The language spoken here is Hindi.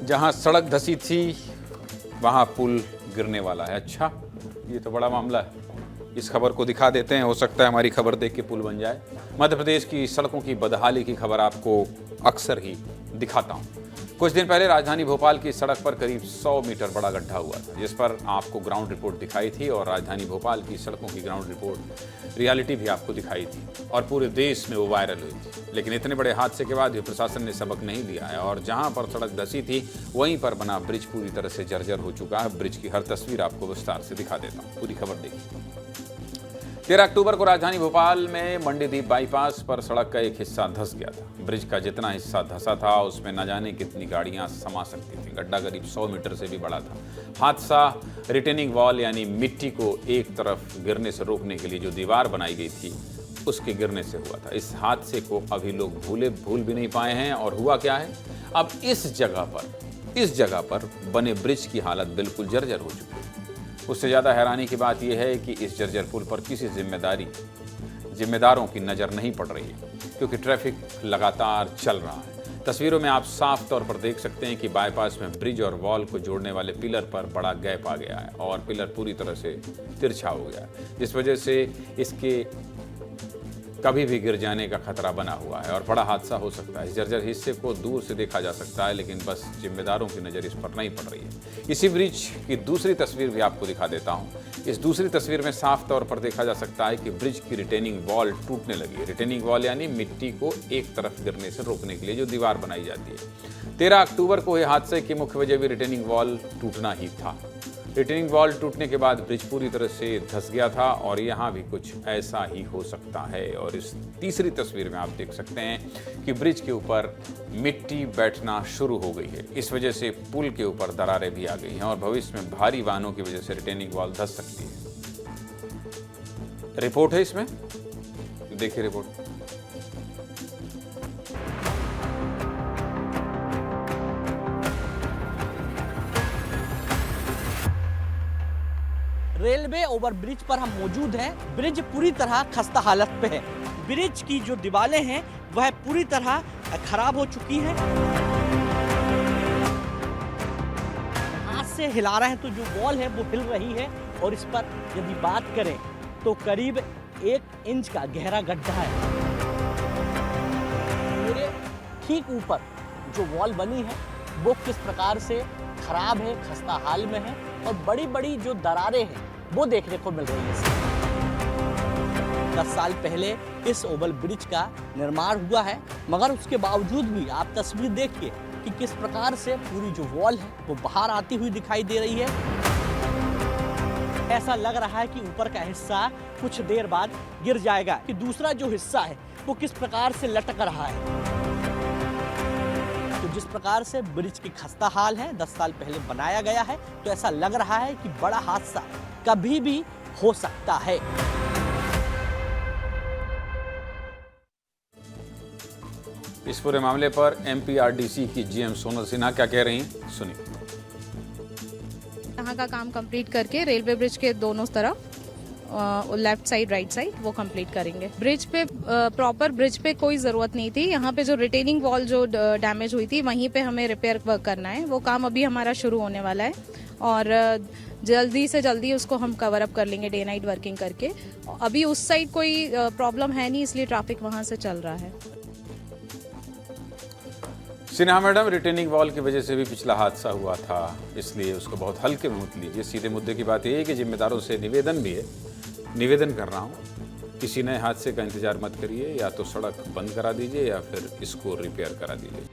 जहां सड़क धंसी थी वहां पुल गिरने वाला है। अच्छा, ये तो बड़ा मामला है। इस खबर को दिखा देते हैं, हो सकता है हमारी खबर देख के पुल बन जाए। मध्य प्रदेश की सड़कों की बदहाली की खबर आपको अक्सर ही दिखाता हूं। कुछ दिन पहले राजधानी भोपाल की सड़क पर करीब 100 मीटर बड़ा गड्ढा हुआ था, जिस पर आपको ग्राउंड रिपोर्ट दिखाई थी और राजधानी भोपाल की सड़कों की ग्राउंड रिपोर्ट रियलिटी भी आपको दिखाई थी और पूरे देश में वो वायरल हुई थी। लेकिन इतने बड़े हादसे के बाद भी प्रशासन ने सबक नहीं लिया है और जहां पर सड़क धंसी थी वहीं पर बना ब्रिज पूरी तरह से जर्जर हो चुका है। ब्रिज की हर तस्वीर आपको विस्तार से दिखा देता हूँ, पूरी खबर देखिए। 13 अक्टूबर को राजधानी भोपाल में मंडीदीप बाईपास पर सड़क का एक हिस्सा धंस गया था। ब्रिज का जितना हिस्सा धंसा था उसमें न जाने कितनी गाड़ियां समा सकती थी। गड्ढा करीब 100 मीटर से भी बड़ा था। हादसा रिटेनिंग वॉल यानी मिट्टी को एक तरफ गिरने से रोकने के लिए जो दीवार बनाई गई थी उसके गिरने से हुआ था। इस हादसे को अभी लोग भूल भी नहीं पाए हैं। और हुआ क्या है, अब इस जगह पर बने ब्रिज की हालत बिल्कुल जर्जर हो चुकी है। उससे ज़्यादा हैरानी की बात यह है कि इस जर्जर पुल पर किसी जिम्मेदारों की नज़र नहीं पड़ रही है, क्योंकि ट्रैफिक लगातार चल रहा है। तस्वीरों में आप साफ तौर पर देख सकते हैं कि बाईपास में ब्रिज और वॉल को जोड़ने वाले पिलर पर बड़ा गैप आ गया है और पिलर पूरी तरह से तिरछा हो गया है, जिस वजह से इसके कभी भी गिर जाने का खतरा बना हुआ है और बड़ा हादसा हो सकता है। इस जर्जर हिस्से को दूर से देखा जा सकता है, लेकिन बस जिम्मेदारों की नज़र इस पर नहीं पड़ रही है। इसी ब्रिज की दूसरी तस्वीर भी आपको दिखा देता हूं। इस दूसरी तस्वीर में साफ तौर पर देखा जा सकता है कि ब्रिज की रिटेनिंग वॉल टूटने लगी है। रिटेनिंग वॉल यानी मिट्टी को एक तरफ गिरने से रोकने के लिए जो दीवार बनाई जाती है। 13 अक्टूबर को यह हादसे की मुख्य वजह भी रिटेनिंग वॉल टूटना ही था। रिटेनिंग वॉल टूटने के बाद ब्रिज पूरी तरह से धंस गया था और यहाँ भी कुछ ऐसा ही हो सकता है। और इस तीसरी तस्वीर में आप देख सकते हैं कि ब्रिज के ऊपर मिट्टी बैठना शुरू हो गई है। इस वजह से पुल के ऊपर दरारें भी आ गई हैं और भविष्य में भारी वाहनों की वजह से रिटेनिंग वॉल धंस सकती है। रिपोर्ट है इसमें, देखिए रिपोर्ट। रेलवे ओवरब्रिज पर हम मौजूद हैं। ब्रिज पूरी तरह खस्ता हालत पे है। ब्रिज की जो दीवारें हैं वह पूरी तरह खराब हो चुकी हैं। हाथ से हिला रहे हैं तो जो वॉल है वो हिल रही है और इस पर यदि बात करें तो करीब 1 इंच का गहरा गड्ढा है। मेरे ठीक ऊपर जो वॉल बनी है वो किस प्रकार से खराब है, खस्ता हाल में है और बड़ी बड़ी जो दरारें हैं वो देखने को मिल रही है। 10 साल पहले इस ओवल ब्रिज का निर्माण हुआ है, मगर उसके बावजूद भी आप तस्वीर देखिए कि किस प्रकार से पूरी जो वॉल है वो बाहर आती हुई दिखाई दे रही है। ऐसा लग रहा है कि ऊपर का हिस्सा कुछ देर बाद गिर जाएगा, कि दूसरा जो हिस्सा है वो किस प्रकार से लटक रहा है। तो जिस प्रकार से ब्रिज की खस्ता हाल है, 10 साल पहले बनाया गया है, तो ऐसा लग रहा है कि बड़ा हादसा कभी भी हो सकता है। इस पूरे मामले पर एमपीआरडीसी की जीएम सोनल सिन्हा क्या कह रही हैं, सुनिए। यहाँ का काम कंप्लीट करके रेलवे ब्रिज के दोनों तरफ लेफ्ट साइड राइट साइड वो कंप्लीट करेंगे। ब्रिज पे प्रॉपर ब्रिज पे कोई ज़रूरत नहीं थी। यहाँ पे जो रिटेनिंग वॉल जो डैमेज हुई थी वहीं पे हमें रिपेयर वर्क करना है। वो काम अभी हमारा शुरू होने वाला है और जल्दी से जल्दी उसको हम कवर अप कर लेंगे डे नाइट वर्किंग करके। अभी उस साइड कोई प्रॉब्लम है नहीं, इसलिए ट्रैफिक वहाँ से चल रहा है। सिन्हा मैडम, रिटेनिंग वॉल की वजह से भी पिछला हादसा हुआ था, इसलिए उसको बहुत हल्के में मत लीजिए। सीधे मुद्दे की बात यह है कि जिम्मेदारों से निवेदन कर रहा हूँ, किसी नए हादसे का इंतजार मत करिए। या तो सड़क बंद करा दीजिए या फिर इसको रिपेयर करा दीजिए।